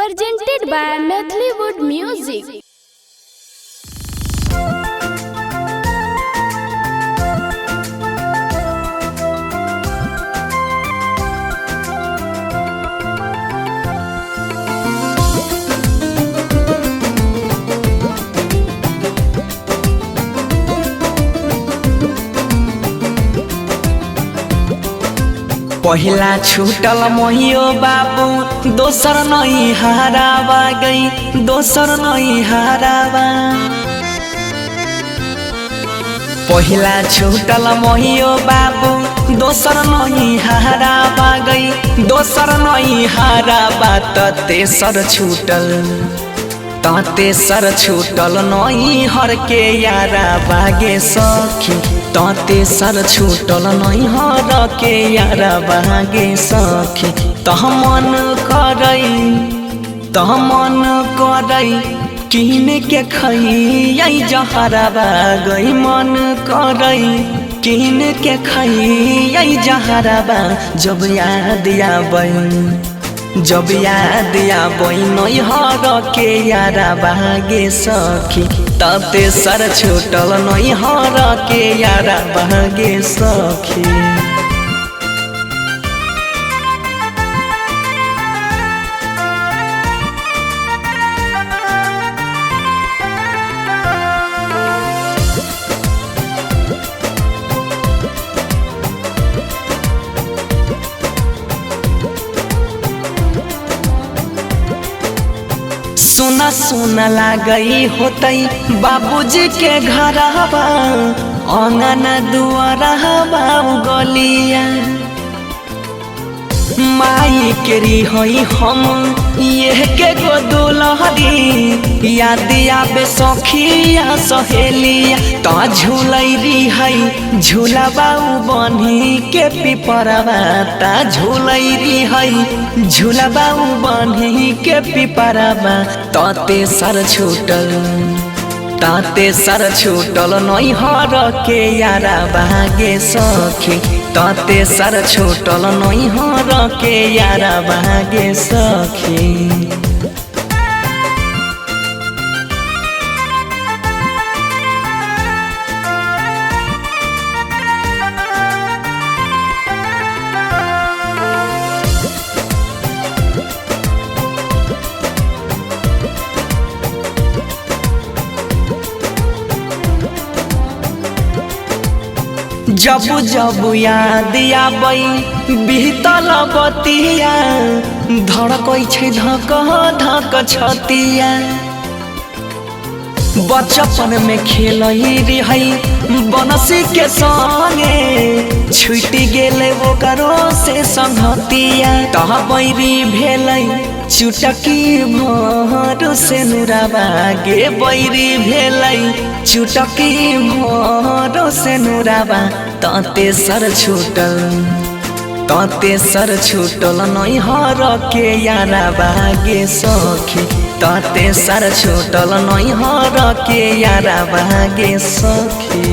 presented by Methleywood Music. पहिला छूटल मोहियो बाबू दोसर नहीं हारावा गई दोसर नहीं हारावा। पहिला छूटल मोहियो बाबू दोसर नहीं हारावा गई दोसर नहीं हारावा। तेसर छूटल तेसर छूटल नहीं हर के यारा बागे सखी। तेसर छूटल नहीं हर के यारा बागे सखी। मन करई किन के खई जहरा गई मन करई किन के खई जहरा जब याद आबई नहीं हर के यारा बागे सखी। तेसर छूटल नहीं हर के यारा बागे सखी। सुना सुना लागई होतई बाबूजी के घरवा आंगन दुआरवा गलिया। माई के रिहई हम ये के गो दुलहरी याद आबे सखिया सहेलिया। झूलई रिहई झूलाबा बन्ही के पिपरवा झूलई रिहई झूलाबा बन्ही के पिपरवा। तेसर छूटल नहीं हर के यारा बागे सखी। तेसर छूटल नहीं हर के यारा बागे सखी। जब जब याद आबई बीतल बतिया धड़कै छै धक धक छतिया। बचपन में खेलई रही बनसी के संगे छुटी गेले ओकरो से संगतिया। बैरी भेलई चुटकी भर से नुराबा गे बैरी भेलई चुटकी भर से नुराबा। तेसर छूटल नहीं हर के यारा बागे सखी। तेसर छूटल नहीं हर के यारा बागे सखी।